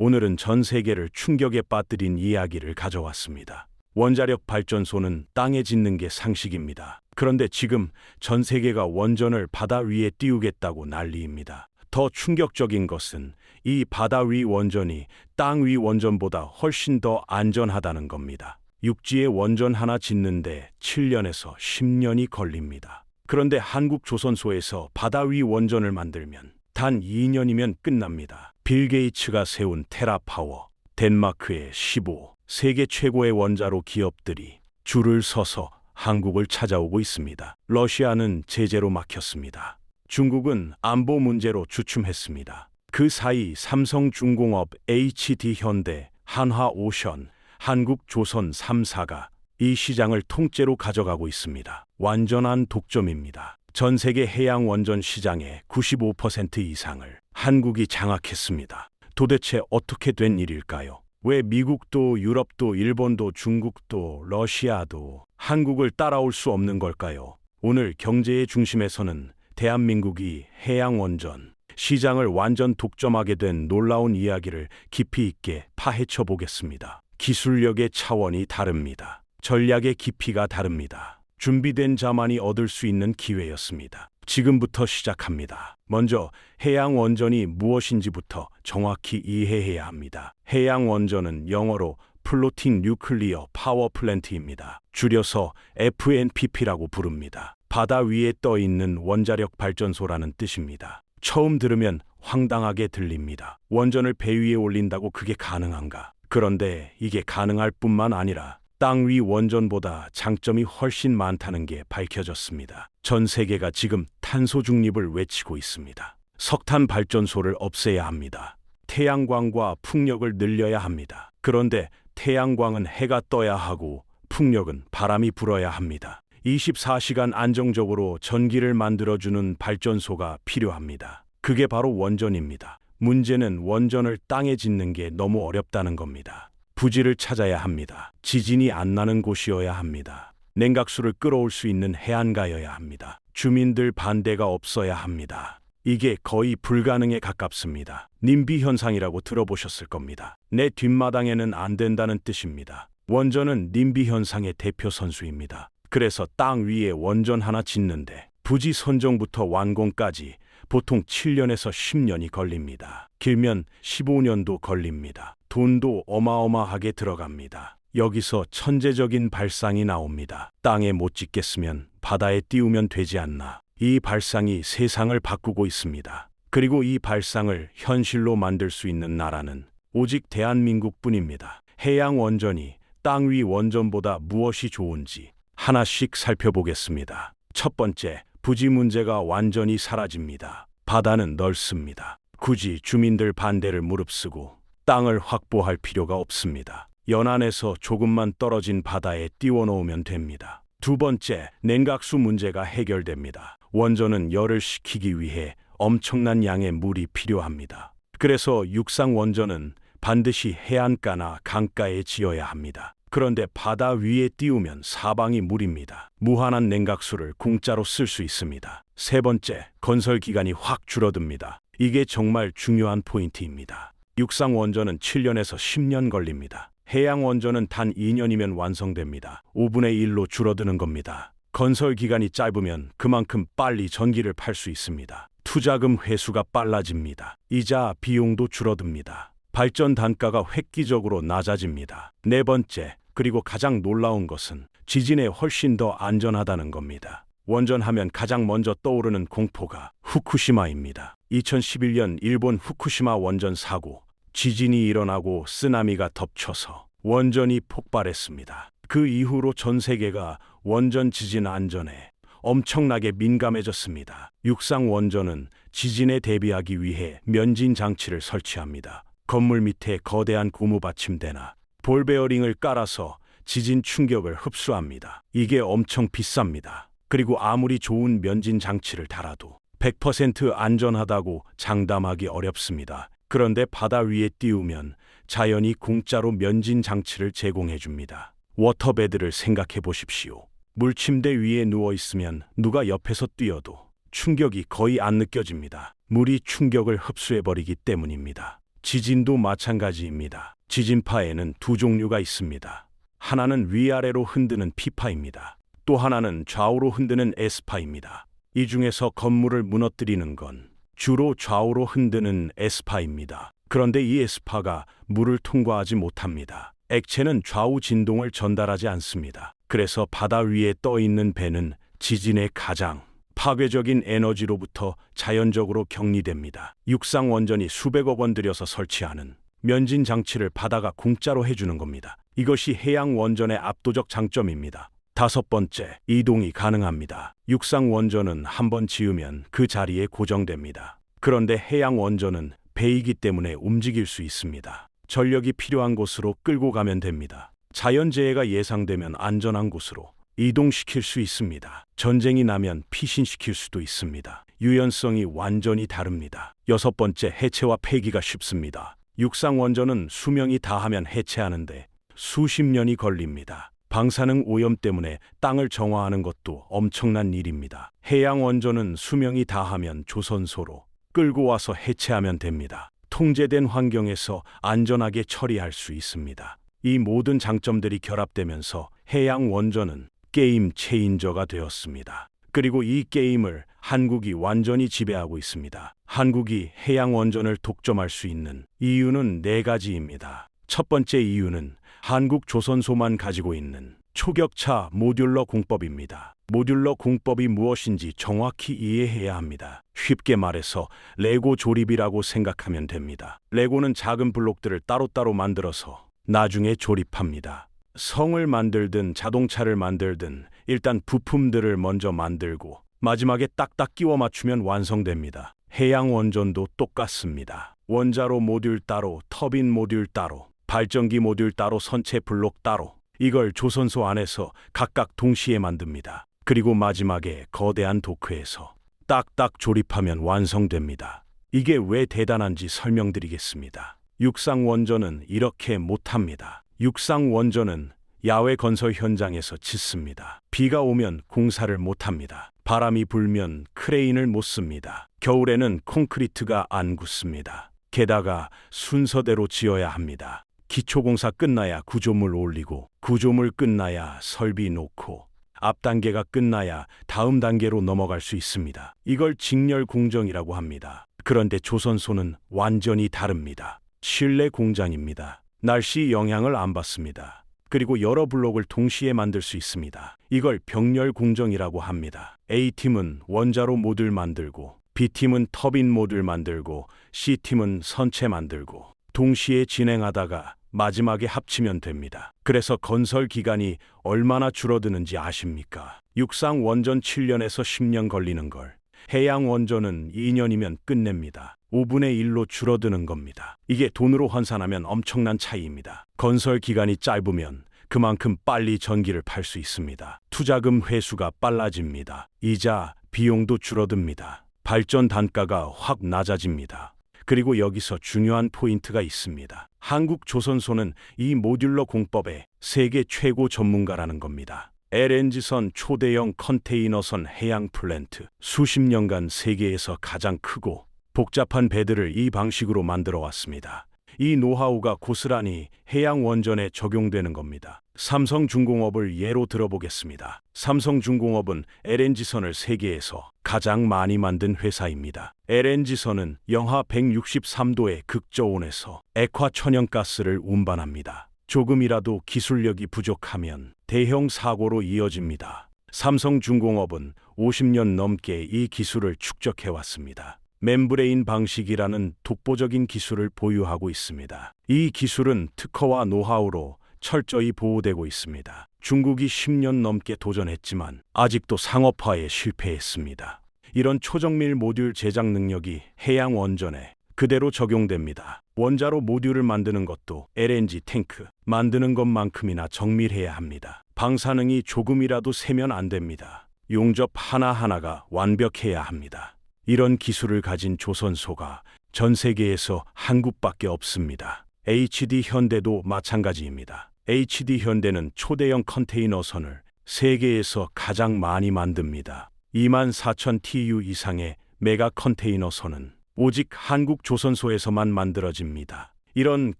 오늘은 전 세계를 충격에 빠뜨린 이야기를 가져왔습니다. 원자력 발전소는 땅에 짓는 게 상식입니다. 그런데 지금 전 세계가 원전을 바다 위에 띄우겠다고 난리입니다. 더 충격적인 것은 이 바다 위 원전이 땅 위 원전보다 훨씬 더 안전하다는 겁니다. 육지에 원전 하나 짓는데 7년에서 10년이 걸립니다. 그런데 한국조선소에서 바다 위 원전을 만들면 단 2년이면 끝납니다. 빌 게이츠가 세운 테라파워, 덴마크의 15, 세계 최고의 원자로 기업들이 줄을 서서 한국을 찾아오고 있습니다. 러시아는 제재로 막혔습니다. 중국은 안보 문제로 주춤했습니다. 그 사이 삼성중공업, HD현대, 한화오션, 한국조선 3사가 이 시장을 통째로 가져가고 있습니다. 완전한 독점입니다. 전 세계 해양 원전 시장의 95% 이상을 한국이 장악했습니다. 도대체 어떻게 된 일일까요? 왜 미국도 유럽도 일본도 중국도 러시아도 한국을 따라올 수 없는 걸까요? 오늘 경제의 중심에서는 대한민국이 해양 원전 시장을 완전 독점하게 된 놀라운 이야기를 깊이 있게 파헤쳐 보겠습니다. 기술력의 차원이 다릅니다. 전략의 깊이가 다릅니다. 준비된 자만이 얻을 수 있는 기회였습니다. 지금부터 시작합니다. 먼저 해양 원전이 무엇인지부터 정확히 이해해야 합니다. 해양 원전은 영어로 플로팅 뉴클리어 파워 플랜트입니다. 줄여서 FNPP라고 부릅니다. 바다 위에 떠 있는 원자력 발전소라는 뜻입니다. 처음 들으면 황당하게 들립니다. 원전을 배 위에 올린다고 그게 가능한가? 그런데 이게 가능할 뿐만 아니라 땅 위 원전보다 장점이 훨씬 많다는 게 밝혀졌습니다. 전 세계가 지금 탄소 중립을 외치고 있습니다. 석탄 발전소를 없애야 합니다. 태양광과 풍력을 늘려야 합니다. 그런데 태양광은 해가 떠야 하고 풍력은 바람이 불어야 합니다. 24시간 안정적으로 전기를 만들어주는 발전소가 필요합니다. 그게 바로 원전입니다. 문제는 원전을 땅에 짓는 게 너무 어렵다는 겁니다. 부지를 찾아야 합니다. 지진이 안 나는 곳이어야 합니다. 냉각수를 끌어올 수 있는 해안가여야 합니다. 주민들 반대가 없어야 합니다. 이게 거의 불가능에 가깝습니다. 님비 현상이라고 들어보셨을 겁니다. 내 뒷마당에는 안 된다는 뜻입니다. 원전은 님비 현상의 대표 선수입니다. 그래서 땅 위에 원전 하나 짓는데 부지 선정부터 완공까지 보통 7년에서 10년이 걸립니다. 길면 15년도 걸립니다. 돈도 어마어마하게 들어갑니다. 여기서 천재적인 발상이 나옵니다. 땅에 못 짓겠으면 바다에 띄우면 되지 않나. 이 발상이 세상을 바꾸고 있습니다. 그리고 이 발상을 현실로 만들 수 있는 나라는 오직 대한민국뿐입니다. 해양 원전이 땅 위 원전보다 무엇이 좋은지 하나씩 살펴보겠습니다. 첫 번째, 부지 문제가 완전히 사라집니다. 바다는 넓습니다. 굳이 주민들 반대를 무릅쓰고 땅을 확보할 필요가 없습니다. 연안에서 조금만 떨어진 바다에 띄워놓으면 됩니다. 두 번째, 냉각수 문제가 해결됩니다. 원전은 열을 식히기 위해 엄청난 양의 물이 필요합니다. 그래서 육상 원전은 반드시 해안가나 강가에 지어야 합니다. 그런데 바다 위에 띄우면 사방이 물입니다. 무한한 냉각수를 공짜로 쓸 수 있습니다. 세 번째, 건설 기간이 확 줄어듭니다. 이게 정말 중요한 포인트입니다. 육상 원전은 7년에서 10년 걸립니다. 해양 원전은 단 2년이면 완성됩니다. 5분의 1로 줄어드는 겁니다. 건설 기간이 짧으면 그만큼 빨리 전기를 팔 수 있습니다. 투자금 회수가 빨라집니다. 이자 비용도 줄어듭니다. 발전 단가가 획기적으로 낮아집니다. 네 번째, 그리고 가장 놀라운 것은 지진에 훨씬 더 안전하다는 겁니다. 원전하면 가장 먼저 떠오르는 공포가 후쿠시마입니다. 2011년 일본 후쿠시마 원전 사고, 지진이 일어나고 쓰나미가 덮쳐서 원전이 폭발했습니다. 그 이후로 전 세계가 원전 지진 안전에 엄청나게 민감해졌습니다. 육상 원전은 지진에 대비하기 위해 면진 장치를 설치합니다. 건물 밑에 거대한 고무 받침대나 볼 베어링을 깔아서 지진 충격을 흡수합니다. 이게 엄청 비쌉니다. 그리고 아무리 좋은 면진 장치를 달아도 100% 안전하다고 장담하기 어렵습니다. 그런데 바다 위에 띄우면 자연이 공짜로 면진 장치를 제공해 줍니다. 워터베드를 생각해 보십시오. 물침대 위에 누워 있으면 누가 옆에서 뛰어도 충격이 거의 안 느껴집니다. 물이 충격을 흡수해 버리기 때문입니다. 지진도 마찬가지입니다. 지진파에는 두 종류가 있습니다. 하나는 위아래로 흔드는 P파입니다. 또 하나는 좌우로 흔드는 S파입니다. 이 중에서 건물을 무너뜨리는 건 주로 좌우로 흔드는 S파입니다. 그런데 이 S파가 물을 통과하지 못합니다. 액체는 좌우 진동을 전달하지 않습니다. 그래서 바다 위에 떠 있는 배는 지진의 가장 파괴적인 에너지로부터 자연적으로 격리됩니다. 육상 원전이 수백억 원 들여서 설치하는 면진 장치를 바다가 공짜로 해주는 겁니다. 이것이 해양 원전의 압도적 장점입니다. 다섯 번째, 이동이 가능합니다. 육상 원전은 한번 지으면 그 자리에 고정됩니다. 그런데 해양 원전은 배이기 때문에 움직일 수 있습니다. 전력이 필요한 곳으로 끌고 가면 됩니다. 자연재해가 예상되면 안전한 곳으로 이동시킬 수 있습니다. 전쟁이 나면 피신시킬 수도 있습니다. 유연성이 완전히 다릅니다. 여섯 번째, 해체와 폐기가 쉽습니다. 육상 원전은 수명이 다하면 해체하는데 수십 년이 걸립니다. 방사능 오염 때문에 땅을 정화하는 것도 엄청난 일입니다. 해양 원전은 수명이 다하면 조선소로 끌고 와서 해체하면 됩니다. 통제된 환경에서 안전하게 처리할 수 있습니다. 이 모든 장점들이 결합되면서 해양 원전은 게임 체인저가 되었습니다. 그리고 이 게임을 한국이 완전히 지배하고 있습니다. 한국이 해양 원전을 독점할 수 있는 이유는 네 가지입니다. 첫 번째 이유는 한국 조선소만 가지고 있는 초격차 모듈러 공법입니다. 모듈러 공법이 무엇인지 정확히 이해해야 합니다. 쉽게 말해서 레고 조립이라고 생각하면 됩니다. 레고는 작은 블록들을 따로따로 만들어서 나중에 조립합니다. 성을 만들든 자동차를 만들든 일단 부품들을 먼저 만들고 마지막에 딱딱 끼워 맞추면 완성됩니다. 해양 원전도 똑같습니다. 원자로 모듈 따로, 터빈 모듈 따로, 발전기 모듈 따로, 선체 블록 따로, 이걸 조선소 안에서 각각 동시에 만듭니다. 그리고 마지막에 거대한 도크에서 딱딱 조립하면 완성됩니다. 이게 왜 대단한지 설명드리겠습니다. 육상 원전은 이렇게 못합니다. 육상 원전은 야외 건설 현장에서 짓습니다. 비가 오면 공사를 못합니다. 바람이 불면 크레인을 못 씁니다. 겨울에는 콘크리트가 안 굳습니다. 게다가 순서대로 지어야 합니다. 기초공사 끝나야 구조물 올리고, 구조물 끝나야 설비 놓고, 앞 단계가 끝나야 다음 단계로 넘어갈 수 있습니다. 이걸 직렬 공정이라고 합니다. 그런데 조선소는 완전히 다릅니다. 실내 공장입니다. 날씨 영향을 안 받습니다. 그리고 여러 블록을 동시에 만들 수 있습니다. 이걸 병렬 공정이라고 합니다. A팀은 원자로 모듈 만들고, B팀은 터빈 모듈 만들고, C팀은 선체 만들고, 동시에 진행하다가 마지막에 합치면 됩니다. 그래서 건설 기간이 얼마나 줄어드는지 아십니까? 육상 원전 7년에서 10년 걸리는 걸 해양 원전은 2년이면 끝냅니다. 5분의 1로 줄어드는 겁니다. 이게 돈으로 환산하면 엄청난 차이입니다. 건설 기간이 짧으면 그만큼 빨리 전기를 팔 수 있습니다. 투자금 회수가 빨라집니다. 이자, 비용도 줄어듭니다. 발전 단가가 확 낮아집니다. 그리고 여기서 중요한 포인트가 있습니다. 한국 조선소는 이 모듈러 공법의 세계 최고 전문가라는 겁니다. LNG선, 초대형 컨테이너선, 해양 플랜트, 수십 년간 세계에서 가장 크고 복잡한 배들을 이 방식으로 만들어 왔습니다. 이 노하우가 고스란히 해양 원전에 적용되는 겁니다. 삼성중공업을 예로 들어보겠습니다. 삼성중공업은 LNG선을 세계에서 가장 많이 만든 회사입니다. LNG선은 영하 163도의 극저온에서 액화 천연가스를 운반합니다. 조금이라도 기술력이 부족하면 대형 사고로 이어집니다. 삼성중공업은 50년 넘게 이 기술을 축적해왔습니다. 멤브레인 방식이라는 독보적인 기술을 보유하고 있습니다. 이 기술은 특허와 노하우로 철저히 보호되고 있습니다. 중국이 10년 넘게 도전했지만 아직도 상업화에 실패했습니다. 이런 초정밀 모듈 제작 능력이 해양 원전에 그대로 적용됩니다. 원자로 모듈을 만드는 것도 LNG 탱크 만드는 것만큼이나 정밀해야 합니다. 방사능이 조금이라도 새면 안 됩니다. 용접 하나하나가 완벽해야 합니다. 이런 기술을 가진 조선소가 전 세계에서 한국밖에 없습니다. HD 현대도 마찬가지입니다. HD 현대는 초대형 컨테이너선을 세계에서 가장 많이 만듭니다. 24,000 TU 이상의 메가 컨테이너선은 오직 한국 조선소에서만 만들어집니다. 이런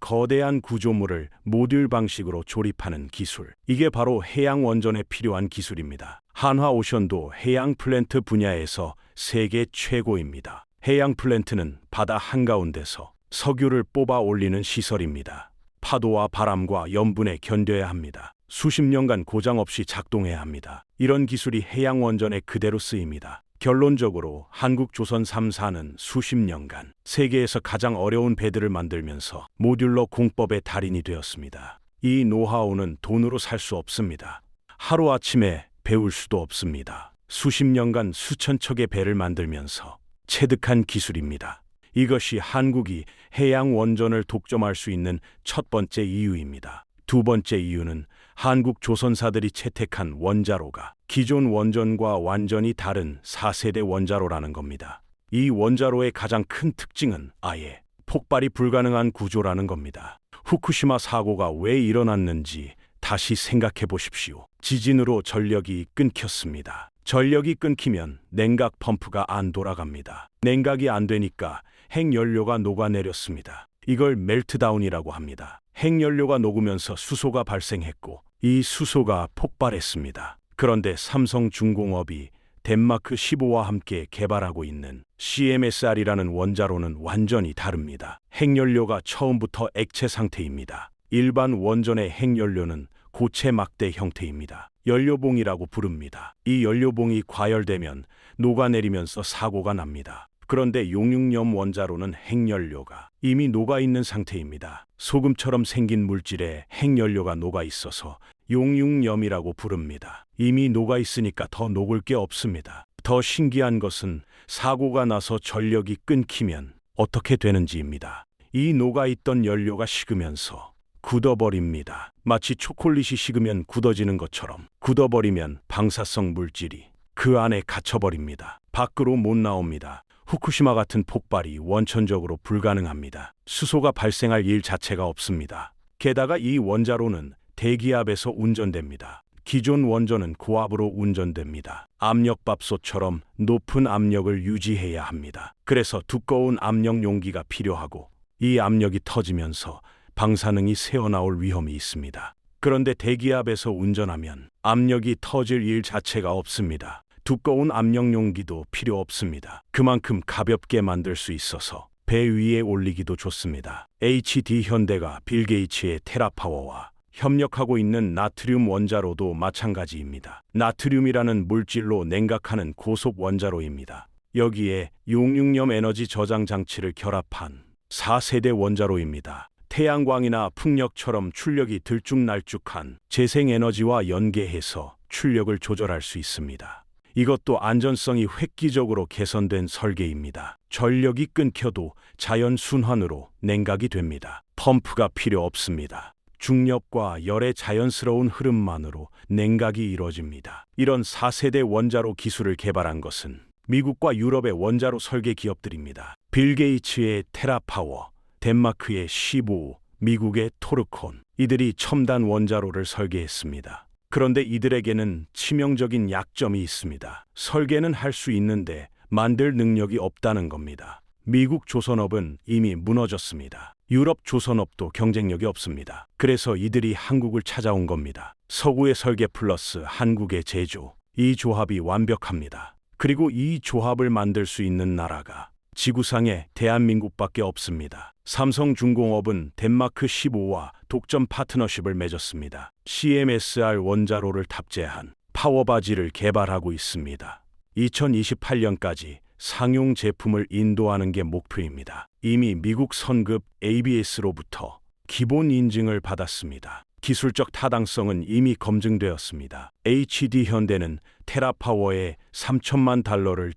거대한 구조물을 모듈 방식으로 조립하는 기술. 이게 바로 해양 원전에 필요한 기술입니다. 한화오션도 해양 플랜트 분야에서 세계 최고입니다. 해양 플랜트는 바다 한가운데서 석유를 뽑아 올리는 시설입니다. 파도와 바람과 염분에 견뎌야 합니다. 수십 년간 고장 없이 작동해야 합니다. 이런 기술이 해양 원전에 그대로 쓰입니다. 결론적으로 한국 조선 3사는 수십 년간 세계에서 가장 어려운 배들을 만들면서 모듈러 공법의 달인이 되었습니다. 이 노하우는 돈으로 살 수 없습니다. 하루아침에 배울 수도 없습니다. 수십 년간 수천 척의 배를 만들면서 체득한 기술입니다. 이것이 한국이 해양 원전을 독점할 수 있는 첫 번째 이유입니다. 두 번째 이유는 한국 조선사들이 채택한 원자로가 기존 원전과 완전히 다른 4세대 원자로라는 겁니다. 이 원자로의 가장 큰 특징은 아예 폭발이 불가능한 구조라는 겁니다. 후쿠시마 사고가 왜 일어났는지 다시 생각해 보십시오. 지진으로 전력이 끊겼습니다. 전력이 끊기면 냉각 펌프가 안 돌아갑니다. 냉각이 안 되니까 핵연료가 녹아내렸습니다. 이걸 멜트다운이라고 합니다. 핵연료가 녹으면서 수소가 발생했고 이 수소가 폭발했습니다. 그런데 삼성중공업이 덴마크 15와 함께 개발하고 있는 CMSR이라는 원자로는 완전히 다릅니다. 핵연료가 처음부터 액체 상태입니다. 일반 원전의 핵연료는 고체 막대 형태입니다. 연료봉이라고 부릅니다. 이 연료봉이 과열되면 녹아내리면서 사고가 납니다. 그런데 용융염 원자로는 핵연료가 이미 녹아있는 상태입니다. 소금처럼 생긴 물질에 핵연료가 녹아있어서 용융염이라고 부릅니다. 이미 녹아있으니까 더 녹을 게 없습니다. 더 신기한 것은 사고가 나서 전력이 끊기면 어떻게 되는지입니다. 이 녹아있던 연료가 식으면서 굳어버립니다. 마치 초콜릿이 식으면 굳어지는 것처럼 굳어버리면 방사성 물질이 그 안에 갇혀버립니다. 밖으로 못 나옵니다. 후쿠시마 같은 폭발이 원천적으로 불가능합니다. 수소가 발생할 일 자체가 없습니다. 게다가 이 원자로는 대기압에서 운전됩니다. 기존 원전은 고압으로 운전됩니다. 압력밥솥처럼 높은 압력을 유지해야 합니다. 그래서 두꺼운 압력 용기가 필요하고 이 압력이 터지면서 방사능이 새어나올 위험이 있습니다. 그런데 대기압에서 운전하면 압력이 터질 일 자체가 없습니다. 두꺼운 압력 용기도 필요 없습니다. 그만큼 가볍게 만들 수 있어서 배 위에 올리기도 좋습니다. HD 현대가 빌 게이츠의 테라파워와 협력하고 있는 나트륨 원자로도 마찬가지입니다. 나트륨이라는 물질로 냉각하는 고속 원자로입니다. 여기에 용융염 에너지 저장 장치를 결합한 4세대 원자로입니다. 태양광이나 풍력처럼 출력이 들쭉날쭉한 재생에너지와 연계해서 출력을 조절할 수 있습니다. 이것도 안전성이 획기적으로 개선된 설계입니다. 전력이 끊겨도 자연 순환으로 냉각이 됩니다. 펌프가 필요 없습니다. 중력과 열의 자연스러운 흐름만으로 냉각이 이루어집니다. 이런 4세대 원자로 기술을 개발한 것은 미국과 유럽의 원자로 설계 기업들입니다. 빌 게이츠의 테라파워, 덴마크의 15, 미국의 토르콘, 이들이 첨단 원자로를 설계했습니다. 그런데 이들에게는 치명적인 약점이 있습니다. 설계는 할 수 있는데 만들 능력이 없다는 겁니다. 미국 조선업은 이미 무너졌습니다. 유럽 조선업도 경쟁력이 없습니다. 그래서 이들이 한국을 찾아온 겁니다. 서구의 설계 플러스 한국의 제조, 이 조합이 완벽합니다. 그리고 이 조합을 만들 수 있는 나라가 지구상에 대한민국밖에 없습니다. 삼성중공업은 덴마크 15와 독점 파트너십을 맺었습니다. CMSR 원자로를 탑재한 파워바지를 개발하고 있습니다. 2028년까지 상용 제품을 인도하는 게 목표입니다. 이미 미국 선급 ABS로부터 기본 인증을 받았습니다. 기술적 타당성은 이미 검증되었습니다. HD 현대는 테라파워에 $3천만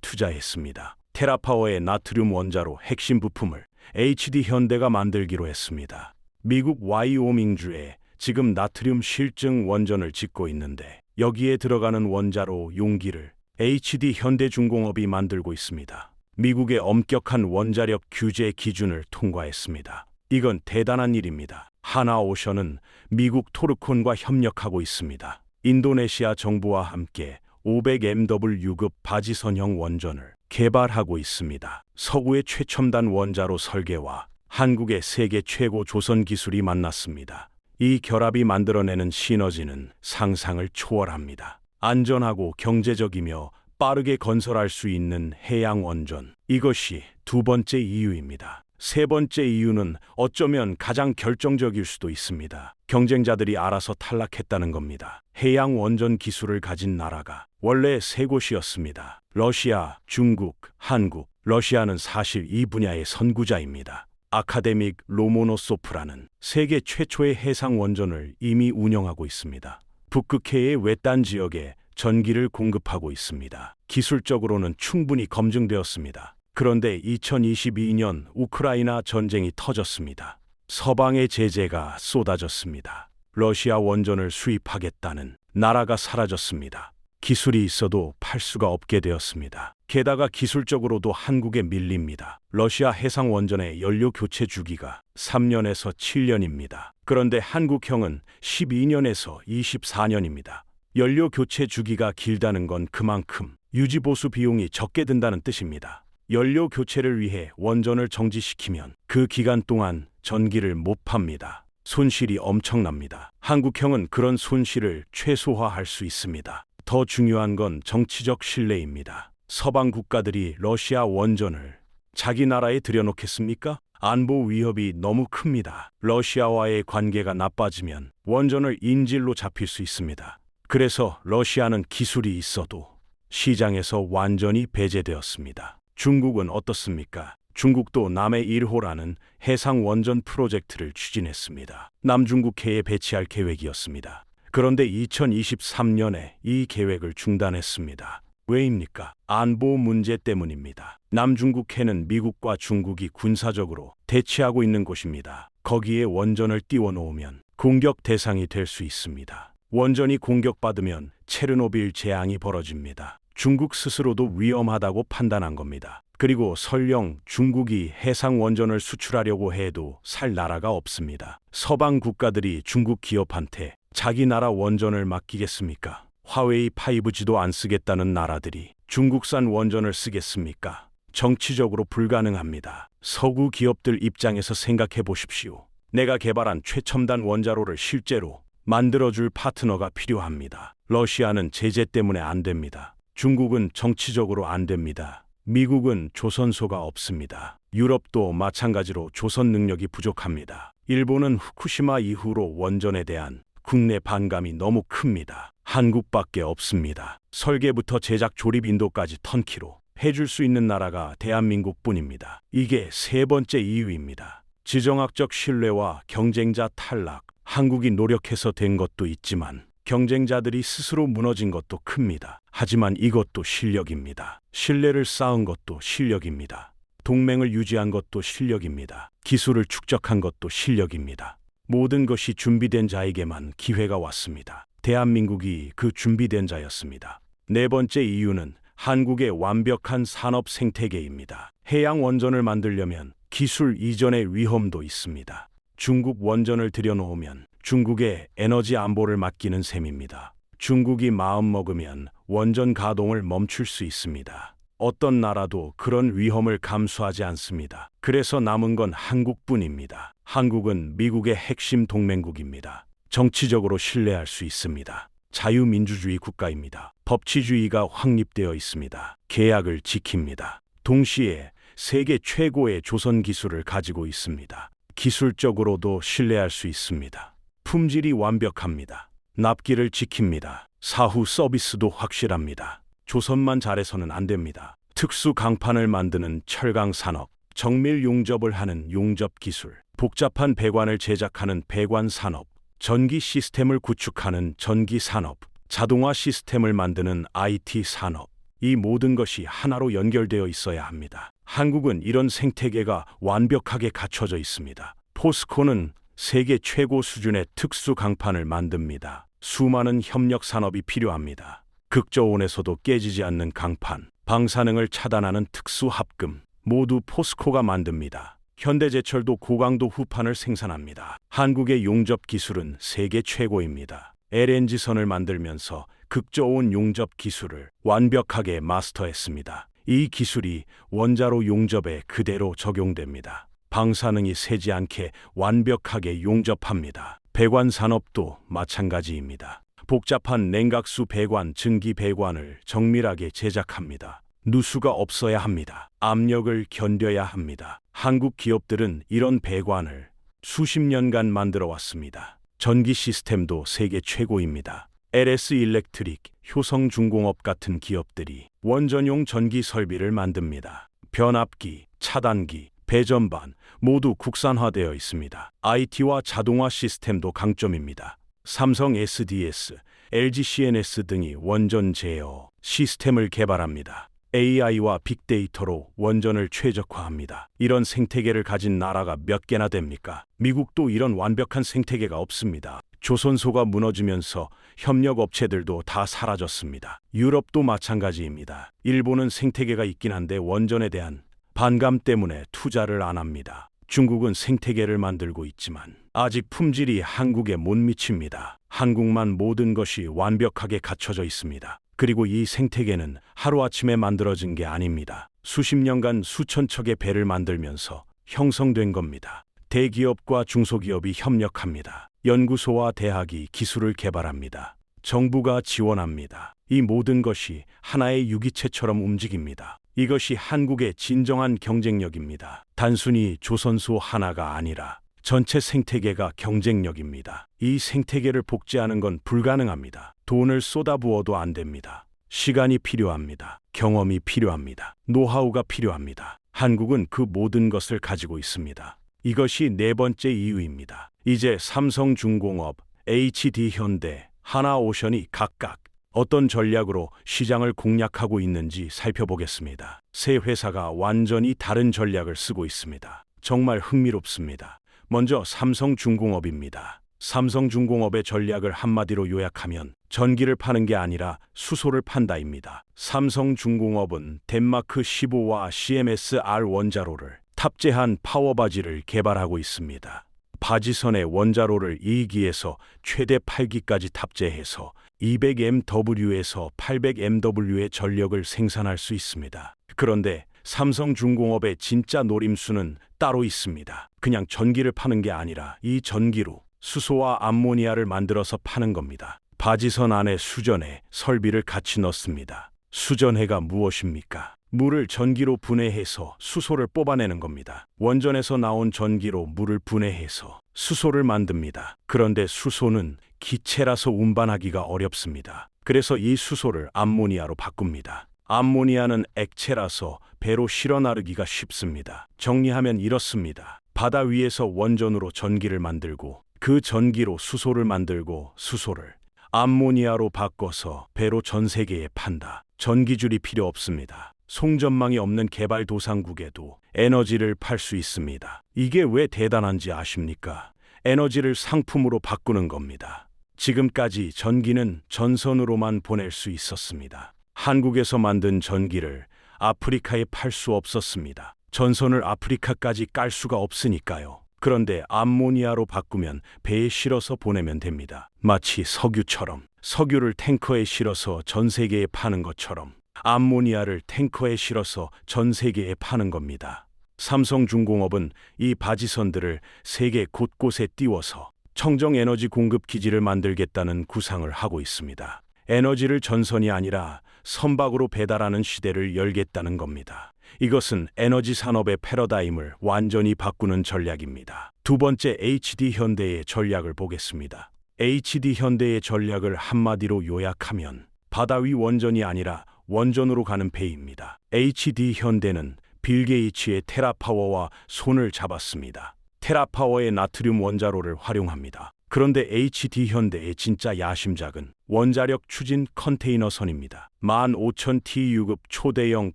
투자했습니다. 테라파워의 나트륨 원자로 핵심 부품을 HD 현대가 만들기로 했습니다. 미국 와이오밍주에 지금 나트륨 실증 원전을 짓고 있는데 여기에 들어가는 원자로 용기를 HD 현대중공업이 만들고 있습니다. 미국의 엄격한 원자력 규제 기준을 통과했습니다. 이건 대단한 일입니다. 하나오션은 미국 토르콘과 협력하고 있습니다. 인도네시아 정부와 함께 500MW 유급 바지선형 원전을 개발하고 있습니다. 서구의 최첨단 원자로 설계와 한국의 세계 최고 조선 기술이 만났습니다. 이 결합이 만들어내는 시너지는 상상을 초월합니다. 안전하고 경제적이며 빠르게 건설할 수 있는 해양 원전. 이것이 두 번째 이유입니다. 세 번째 이유는 어쩌면 가장 결정적일 수도 있습니다. 경쟁자들이 알아서 탈락했다는 겁니다. 해양 원전 기술을 가진 나라가 원래 세 곳이었습니다. 러시아, 중국, 한국. 러시아는 사실 이 분야의 선구자입니다. 아카데믹 로모노소프라는 세계 최초의 해상 원전을 이미 운영하고 있습니다. 북극해의 외딴 지역에 전기를 공급하고 있습니다. 기술적으로는 충분히 검증되었습니다. 그런데 2022년 우크라이나 전쟁이 터졌습니다. 서방의 제재가 쏟아졌습니다. 러시아 원전을 수입하겠다는 나라가 사라졌습니다. 기술이 있어도 팔 수가 없게 되었습니다. 게다가 기술적으로도 한국에 밀립니다. 러시아 해상 원전의 연료 교체 주기가 3년에서 7년입니다. 그런데 한국형은 12년에서 24년입니다. 연료 교체 주기가 길다는 건 그만큼 유지 보수 비용이 적게 든다는 뜻입니다. 연료 교체를 위해 원전을 정지시키면 그 기간 동안 전기를 못 팝니다. 손실이 엄청납니다. 한국형은 그런 손실을 최소화할 수 있습니다. 더 중요한 건 정치적 신뢰입니다. 서방 국가들이 러시아 원전을 자기 나라에 들여놓겠습니까? 안보 위협이 너무 큽니다. 러시아와의 관계가 나빠지면 원전을 인질로 잡힐 수 있습니다. 그래서 러시아는 기술이 있어도 시장에서 완전히 배제되었습니다. 중국은 어떻습니까? 중국도 남해 1호라는 해상 원전 프로젝트를 추진했습니다. 남중국해에 배치할 계획이었습니다. 그런데 2023년에 이 계획을 중단했습니다. 왜입니까? 안보 문제 때문입니다. 남중국해는 미국과 중국이 군사적으로 대치하고 있는 곳입니다. 거기에 원전을 띄워놓으면 공격 대상이 될 수 있습니다. 원전이 공격받으면 체르노빌 재앙이 벌어집니다. 중국 스스로도 위험하다고 판단한 겁니다. 그리고 설령 중국이 해상 원전을 수출하려고 해도 살 나라가 없습니다. 서방 국가들이 중국 기업한테 자기 나라 원전을 맡기겠습니까? 화웨이 5G도 안 쓰겠다는 나라들이 중국산 원전을 쓰겠습니까? 정치적으로 불가능합니다. 서구 기업들 입장에서 생각해 보십시오. 내가 개발한 최첨단 원자로를 실제로 만들어줄 파트너가 필요합니다. 러시아는 제재 때문에 안 됩니다. 중국은 정치적으로 안 됩니다. 미국은 조선소가 없습니다. 유럽도 마찬가지로 조선 능력이 부족합니다. 일본은 후쿠시마 이후로 원전에 대한 국내 반감이 너무 큽니다. 한국밖에 없습니다. 설계부터 제작 조립 인도까지 턴키로 해줄 수 있는 나라가 대한민국뿐입니다. 이게 세 번째 이유입니다. 지정학적 신뢰와 경쟁자 탈락. 한국이 노력해서 된 것도 있지만 경쟁자들이 스스로 무너진 것도 큽니다. 하지만 이것도 실력입니다. 신뢰를 쌓은 것도 실력입니다. 동맹을 유지한 것도 실력입니다. 기술을 축적한 것도 실력입니다. 모든 것이 준비된 자에게만 기회가 왔습니다. 대한민국이 그 준비된 자였습니다. 네 번째 이유는 한국의 완벽한 산업 생태계입니다. 해양 원전을 만들려면 기술 이전의 위험도 있습니다. 중국 원전을 들여놓으면 중국의 에너지 안보를 맡기는 셈입니다. 중국이 마음먹으면 원전 가동을 멈출 수 있습니다. 어떤 나라도 그런 위험을 감수하지 않습니다. 그래서 남은 건 한국뿐입니다. 한국은 미국의 핵심 동맹국입니다. 정치적으로 신뢰할 수 있습니다. 자유민주주의 국가입니다. 법치주의가 확립되어 있습니다. 계약을 지킵니다. 동시에 세계 최고의 조선 기술을 가지고 있습니다. 기술적으로도 신뢰할 수 있습니다. 품질이 완벽합니다. 납기를 지킵니다. 사후 서비스도 확실합니다. 조선만 잘해서는 안 됩니다. 특수 강판을 만드는 철강 산업, 정밀 용접을 하는 용접 기술, 복잡한 배관을 제작하는 배관 산업, 전기 시스템을 구축하는 전기 산업, 자동화 시스템을 만드는 IT 산업, 이 모든 것이 하나로 연결되어 있어야 합니다. 한국은 이런 생태계가 완벽하게 갖춰져 있습니다. 포스코는 세계 최고 수준의 특수 강판을 만듭니다. 수많은 협력 산업이 필요합니다. 극저온에서도 깨지지 않는 강판, 방사능을 차단하는 특수 합금, 모두 포스코가 만듭니다. 현대제철도 고강도 후판을 생산합니다. 한국의 용접 기술은 세계 최고입니다. LNG선을 만들면서 극저온 용접 기술을 완벽하게 마스터했습니다. 이 기술이 원자로 용접에 그대로 적용됩니다. 방사능이 새지 않게 완벽하게 용접합니다. 배관 산업도 마찬가지입니다. 복잡한 냉각수 배관, 증기 배관을 정밀하게 제작합니다. 누수가 없어야 합니다. 압력을 견뎌야 합니다. 한국 기업들은 이런 배관을 수십 년간 만들어 왔습니다. 전기 시스템도 세계 최고입니다. LS 일렉트릭, 효성중공업 같은 기업들이 원전용 전기 설비를 만듭니다. 변압기, 차단기, 배전반 모두 국산화되어 있습니다. IT와 자동화 시스템도 강점입니다. 삼성 SDS, LG CNS 등이 원전 제어 시스템을 개발합니다. AI와 빅데이터로 원전을 최적화합니다. 이런 생태계를 가진 나라가 몇 개나 됩니까? 미국도 이런 완벽한 생태계가 없습니다. 조선소가 무너지면서 협력 업체들도 다 사라졌습니다. 유럽도 마찬가지입니다. 일본은 생태계가 있긴 한데 원전에 대한 반감 때문에 투자를 안 합니다. 중국은 생태계를 만들고 있지만 아직 품질이 한국에 못 미칩니다. 한국만 모든 것이 완벽하게 갖춰져 있습니다. 그리고 이 생태계는 하루아침에 만들어진 게 아닙니다. 수십 년간 수천 척의 배를 만들면서 형성된 겁니다. 대기업과 중소기업이 협력합니다. 연구소와 대학이 기술을 개발합니다. 정부가 지원합니다. 이 모든 것이 하나의 유기체처럼 움직입니다. 이것이 한국의 진정한 경쟁력입니다. 단순히 조선소 하나가 아니라 전체 생태계가 경쟁력입니다. 이 생태계를 복제하는 건 불가능합니다. 돈을 쏟아부어도 안 됩니다. 시간이 필요합니다. 경험이 필요합니다. 노하우가 필요합니다. 한국은 그 모든 것을 가지고 있습니다. 이것이 네 번째 이유입니다. 이제 삼성중공업, HD현대, 하나오션이 각각 어떤 전략으로 시장을 공략하고 있는지 살펴보겠습니다. 세 회사가 완전히 다른 전략을 쓰고 있습니다. 정말 흥미롭습니다. 먼저 삼성중공업입니다. 삼성중공업의 전략을 한마디로 요약하면 전기를 파는 게 아니라 수소를 판다입니다. 삼성중공업은 덴마크 15와 CMSR 원자로를 탑재한 파워바지를 개발하고 있습니다. 바지선에 원자로를 2기에서 최대 8기까지 탑재해서 200MW에서 800MW의 전력을 생산할 수 있습니다. 그런데 삼성중공업의 진짜 노림수는 따로 있습니다. 그냥 전기를 파는 게 아니라 이 전기로 수소와 암모니아를 만들어서 파는 겁니다. 바지선 안에 수전해 설비를 같이 넣습니다. 수전해가 무엇입니까? 물을 전기로 분해해서 수소를 뽑아내는 겁니다. 원전에서 나온 전기로 물을 분해해서 수소를 만듭니다. 그런데 수소는 기체라서 운반하기가 어렵습니다. 그래서 이 수소를 암모니아로 바꿉니다. 암모니아는 액체라서 배로 실어 나르기가 쉽습니다. 정리하면 이렇습니다. 바다 위에서 원전으로 전기를 만들고 그 전기로 수소를 만들고 수소를 암모니아로 바꿔서 배로 전 세계에 판다. 전기줄이 필요 없습니다. 송전망이 없는 개발도상국에도 에너지를 팔 수 있습니다. 이게 왜 대단한지 아십니까? 에너지를 상품으로 바꾸는 겁니다. 지금까지 전기는 전선으로만 보낼 수 있었습니다. 한국에서 만든 전기를 아프리카에 팔 수 없었습니다. 전선을 아프리카까지 깔 수가 없으니까요. 그런데 암모니아로 바꾸면 배에 실어서 보내면 됩니다. 마치 석유처럼 석유를 탱커에 실어서 전 세계에 파는 것처럼 암모니아를 탱커에 실어서 전 세계에 파는 겁니다. 삼성중공업은 이 바지선들을 세계 곳곳에 띄워서 청정에너지 공급 기지를 만들겠다는 구상을 하고 있습니다. 에너지를 전선이 아니라 선박으로 배달하는 시대를 열겠다는 겁니다. 이것은 에너지 산업의 패러다임을 완전히 바꾸는 전략입니다. 두 번째, HD현대의 전략을 보겠습니다. HD현대의 전략을 한마디로 요약하면 바다 위 원전이 아니라 원전으로 가는 배입니다. HD현대는 빌 게이츠의 테라파워와 손을 잡았습니다. 테라파워의 나트륨 원자로를 활용합니다. 그런데 HD현대의 진짜 야심작은 원자력 추진 컨테이너선입니다. 15,000TU급 초대형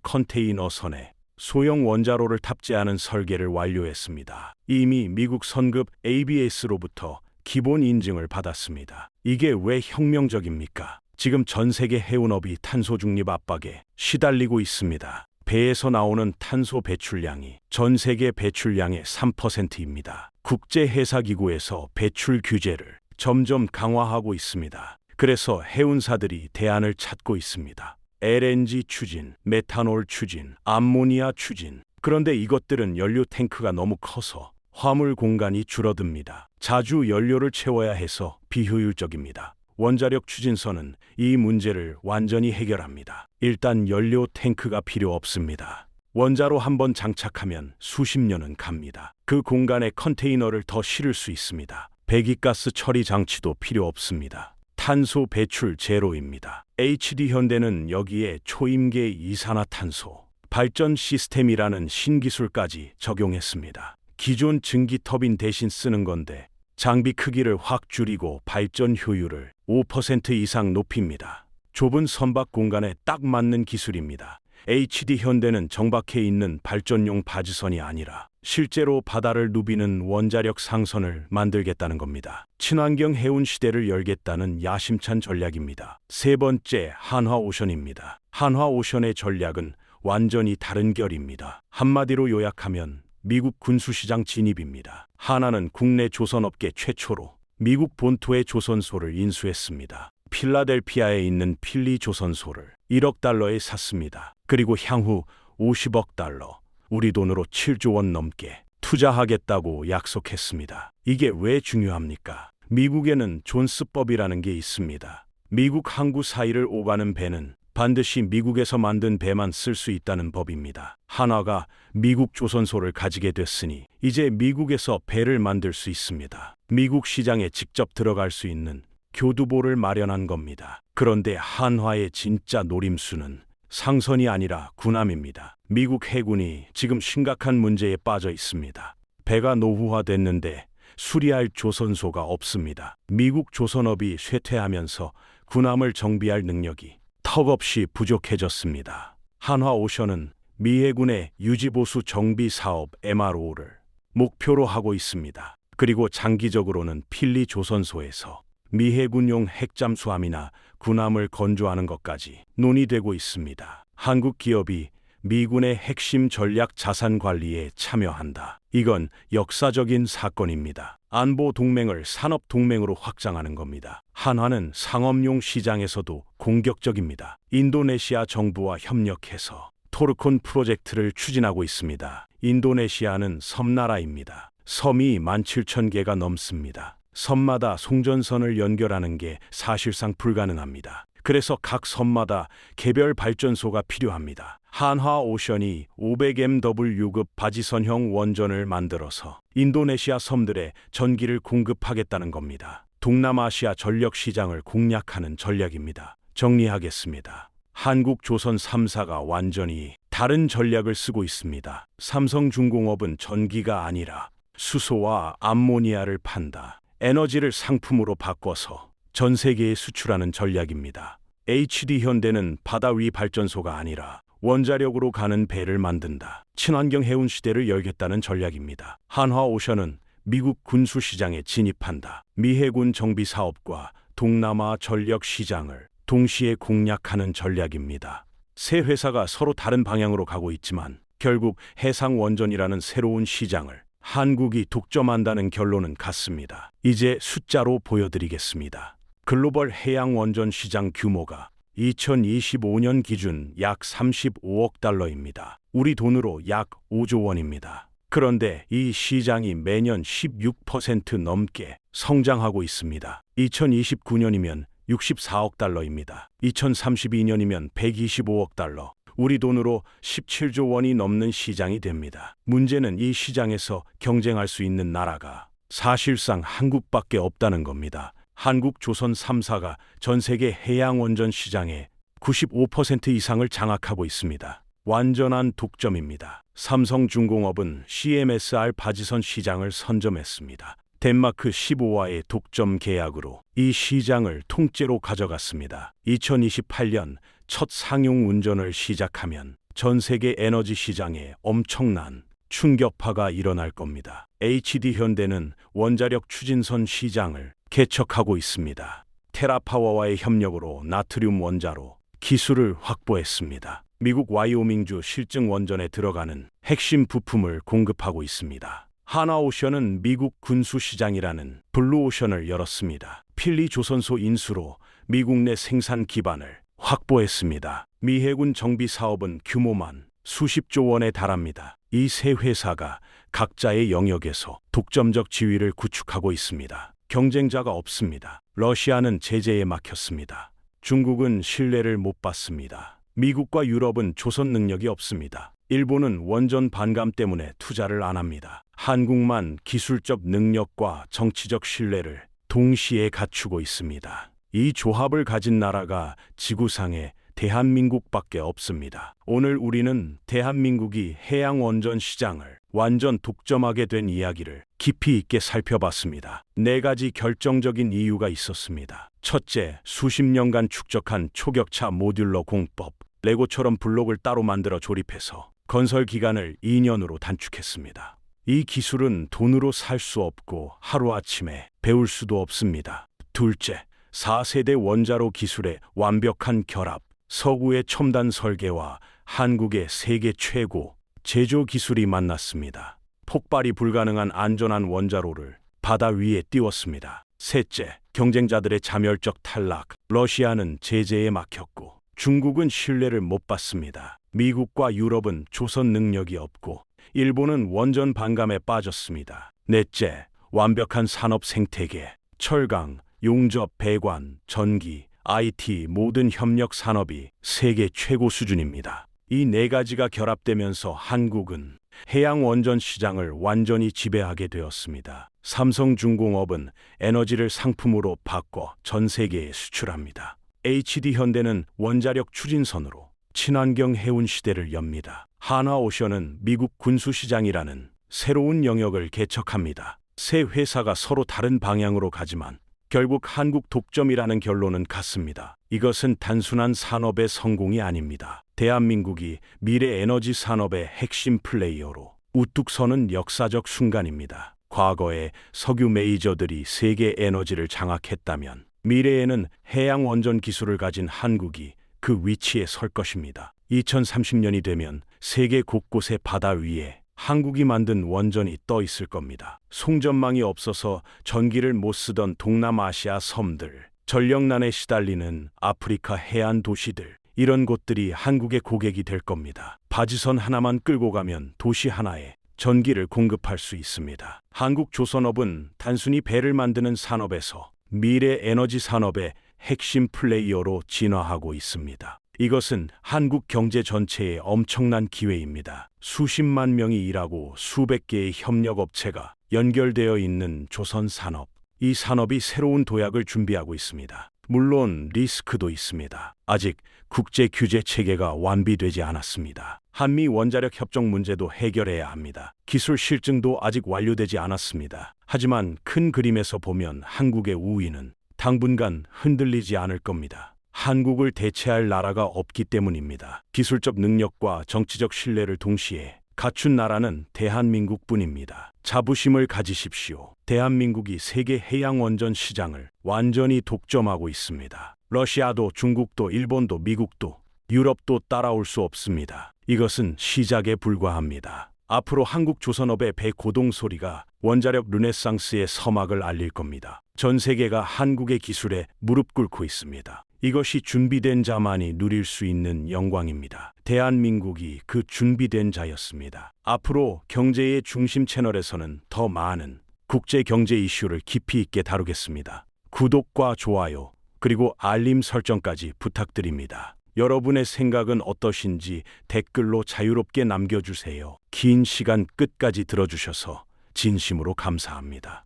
컨테이너선에 소형 원자로를 탑재하는 설계를 완료했습니다. 이미 미국 선급 ABS로부터 기본 인증을 받았습니다. 이게 왜 혁명적입니까? 지금 전 세계 해운업이 탄소 중립 압박에 시달리고 있습니다. 배에서 나오는 탄소 배출량이 전 세계 배출량의 3%입니다. 국제해사기구에서 배출 규제를 점점 강화하고 있습니다. 그래서 해운사들이 대안을 찾고 있습니다. LNG 추진, 메탄올 추진, 암모니아 추진. 그런데 이것들은 연료 탱크가 너무 커서 화물 공간이 줄어듭니다. 자주 연료를 채워야 해서 비효율적입니다. 원자력 추진선은 이 문제를 완전히 해결합니다. 일단 연료 탱크가 필요 없습니다. 원자로 한번 장착하면 수십 년은 갑니다. 그 공간에 컨테이너를 더 실을 수 있습니다. 배기가스 처리 장치도 필요 없습니다. 탄소 배출 제로입니다. HD현대는 여기에 초임계 이산화탄소 발전 시스템이라는 신기술까지 적용했습니다. 기존 증기 터빈 대신 쓰는 건데 장비 크기를 확 줄이고 발전 효율을 5% 이상 높입니다. 좁은 선박 공간에 딱 맞는 기술입니다. HD현대는 정박해 있는 발전용 바지선이 아니라 실제로 바다를 누비는 원자력 상선을 만들겠다는 겁니다. 친환경 해운 시대를 열겠다는 야심찬 전략입니다. 세 번째, 한화오션입니다. 한화오션의 전략은 완전히 다른 결입니다. 한마디로 요약하면 미국 군수시장 진입입니다. 한화는 국내 조선업계 최초로 미국 본토의 조선소를 인수했습니다. 필라델피아에 있는 필리 조선소를 1억 달러에 샀습니다. 그리고 향후 50억 달러, 우리 돈으로 7조 원 넘게 투자하겠다고 약속했습니다. 이게 왜 중요합니까? 미국에는 존스법이라는 게 있습니다. 미국 항구 사이를 오가는 배는 반드시 미국에서 만든 배만 쓸 수 있다는 법입니다. 한화가 미국 조선소를 가지게 됐으니 이제 미국에서 배를 만들 수 있습니다. 미국 시장에 직접 들어갈 수 있는 교두보를 마련한 겁니다. 그런데 한화의 진짜 노림수는 상선이 아니라 군함입니다. 미국 해군이 지금 심각한 문제에 빠져 있습니다. 배가 노후화됐는데 수리할 조선소가 없습니다. 미국 조선업이 쇠퇴하면서 군함을 정비할 능력이 턱없이 부족해졌습니다. 한화오션은 미 해군의 유지보수 정비 사업 MRO를 목표로 하고 있습니다. 그리고 장기적으로는 필리 조선소에서 미 해군용 핵잠수함이나 군함을 건조하는 것까지 논의되고 있습니다. 한국 기업이 미군의 핵심 전략 자산 관리에 참여한다. 이건 역사적인 사건입니다. 안보 동맹을 산업 동맹으로 확장하는 겁니다. 한화는 상업용 시장에서도 공격적입니다. 인도네시아 정부와 협력해서 토르콘 프로젝트를 추진하고 있습니다. 인도네시아는 섬나라입니다. 섬이 17,000개가 넘습니다. 섬마다 송전선을 연결하는 게 사실상 불가능합니다. 그래서 각 섬마다 개별 발전소가 필요합니다. 한화오션이 500MW급 바지선형 원전을 만들어서 인도네시아 섬들에 전기를 공급하겠다는 겁니다. 동남아시아 전력 시장을 공략하는 전략입니다. 정리하겠습니다. 한국조선 3사가 완전히 다른 전략을 쓰고 있습니다. 삼성중공업은 전기가 아니라 수소와 암모니아를 판다. 에너지를 상품으로 바꿔서 전 세계에 수출하는 전략입니다. HD현대는 바다 위 발전소가 아니라 원자력으로 가는 배를 만든다. 친환경 해운 시대를 열겠다는 전략입니다. 한화오션은 미국 군수 시장에 진입한다. 미 해군 정비 사업과 동남아 전력 시장을 동시에 공략하는 전략입니다. 세 회사가 서로 다른 방향으로 가고 있지만 결국 해상 원전이라는 새로운 시장을 한국이 독점한다는 결론은 같습니다. 이제 숫자로 보여드리겠습니다. 글로벌 해양 원전 시장 규모가 2025년 기준 약 35억 달러입니다. 우리 돈으로 약 5조 원입니다. 그런데 이 시장이 매년 16% 넘게 성장하고 있습니다. 2029년이면 64억 달러입니다. 2032년이면 125억 달러. 우리 돈으로 17조 원이 넘는 시장이 됩니다. 문제는 이 시장에서 경쟁할 수 있는 나라가 사실상 한국밖에 없다는 겁니다. 한국조선 3사가 전 세계 해양원전 시장의 95% 이상을 장악하고 있습니다. 완전한 독점입니다. 삼성중공업은 CMSR 바지선 시장을 선점했습니다. 덴마크 15와의 독점 계약으로 이 시장을 통째로 가져갔습니다. 2028년 첫 상용 운전을 시작하면 전 세계 에너지 시장에 엄청난 충격파가 일어날 겁니다. HD현대는 원자력 추진선 시장을 개척하고 있습니다. 테라파워와의 협력으로 나트륨 원자로 기술을 확보했습니다. 미국 와이오밍주 실증 원전에 들어가는 핵심 부품을 공급하고 있습니다. 한화오션은 미국 군수 시장이라는 블루오션을 열었습니다. 필리 조선소 인수로 미국 내 생산 기반을 확보했습니다. 미 해군 정비 사업은 규모만 수십조 원에 달합니다. 이 세 회사가 각자의 영역에서 독점적 지위를 구축하고 있습니다. 경쟁자가 없습니다. 러시아는 제재에 막혔습니다. 중국은 신뢰를 못 받습니다. 미국과 유럽은 조선 능력이 없습니다. 일본은 원전 반감 때문에 투자를 안 합니다. 한국만 기술적 능력과 정치적 신뢰를 동시에 갖추고 있습니다. 이 조합을 가진 나라가 지구상에 대한민국밖에 없습니다. 오늘 우리는 대한민국이 해양 원전 시장을 완전 독점하게 된 이야기를 깊이 있게 살펴봤습니다. 4가지 결정적인 이유가 있었습니다. 첫째, 수십 년간 축적한 초격차 모듈러 공법. 레고처럼 블록을 따로 만들어 조립해서 건설 기간을 2년으로 단축했습니다. 이 기술은 돈으로 살 수 없고 하루아침에 배울 수도 없습니다. 둘째, 4세대 원자로 기술의 완벽한 결합. 서구의 첨단 설계와 한국의 세계 최고 제조 기술이 만났습니다. 폭발이 불가능한 안전한 원자로를 바다 위에 띄웠습니다. 셋째, 경쟁자들의 자멸적 탈락. 러시아는 제재에 막혔고 중국은 신뢰를 못 받습니다. 미국과 유럽은 조선 능력이 없고 일본은 원전 반감에 빠졌습니다. 넷째, 완벽한 산업 생태계. 철강, 용접, 배관, 전기, IT 모든 협력 산업이 세계 최고 수준입니다. 이 4가지가 결합되면서 한국은 해양 원전 시장을 완전히 지배하게 되었습니다. 삼성중공업은 에너지를 상품으로 바꿔 전 세계에 수출합니다. HD현대는 원자력 추진선으로 친환경 해운 시대를 엽니다. 한화오션은 미국 군수시장이라는 새로운 영역을 개척합니다. 세 회사가 서로 다른 방향으로 가지만 결국 한국 독점이라는 결론은 같습니다. 이것은 단순한 산업의 성공이 아닙니다. 대한민국이 미래 에너지 산업의 핵심 플레이어로 우뚝 서는 역사적 순간입니다. 과거에 석유 메이저들이 세계 에너지를 장악했다면 미래에는 해양 원전 기술을 가진 한국이 그 위치에 설 것입니다. 2030년이 되면 세계 곳곳의 바다 위에 한국이 만든 원전이 떠 있을 겁니다. 송전망이 없어서 전기를 못 쓰던 동남아시아 섬들, 전력난에 시달리는 아프리카 해안 도시들, 이런 곳들이 한국의 고객이 될 겁니다. 바지선 하나만 끌고 가면 도시 하나에 전기를 공급할 수 있습니다. 한국조선업은 단순히 배를 만드는 산업에서 미래 에너지 산업의 핵심 플레이어로 진화하고 있습니다. 이것은 한국 경제 전체의 엄청난 기회입니다. 수십만 명이 일하고 수백 개의 협력업체가 연결되어 있는 조선 산업. 이 산업이 새로운 도약을 준비하고 있습니다. 물론 리스크도 있습니다. 아직 국제 규제 체계가 완비되지 않았습니다. 한미 원자력 협정 문제도 해결해야 합니다. 기술 실증도 아직 완료되지 않았습니다. 하지만 큰 그림에서 보면 한국의 우위는 당분간 흔들리지 않을 겁니다. 한국을 대체할 나라가 없기 때문입니다. 기술적 능력과 정치적 신뢰를 동시에 갖춘 나라는 대한민국뿐입니다. 자부심을 가지십시오. 대한민국이 세계 해양 원전 시장을 완전히 독점하고 있습니다. 러시아도 중국도 일본도 미국도 유럽도 따라올 수 없습니다. 이것은 시작에 불과합니다. 앞으로 한국 조선업의 배고동 소리가 원자력 르네상스의 서막을 알릴 겁니다. 전 세계가 한국의 기술에 무릎 꿇고 있습니다. 이것이 준비된 자만이 누릴 수 있는 영광입니다. 대한민국이 그 준비된 자였습니다. 앞으로 경제의 중심 채널에서는 더 많은 국제 경제 이슈를 깊이 있게 다루겠습니다. 구독과 좋아요, 그리고 알림 설정까지 부탁드립니다. 여러분의 생각은 어떠신지 댓글로 자유롭게 남겨주세요. 긴 시간 끝까지 들어주셔서 진심으로 감사합니다.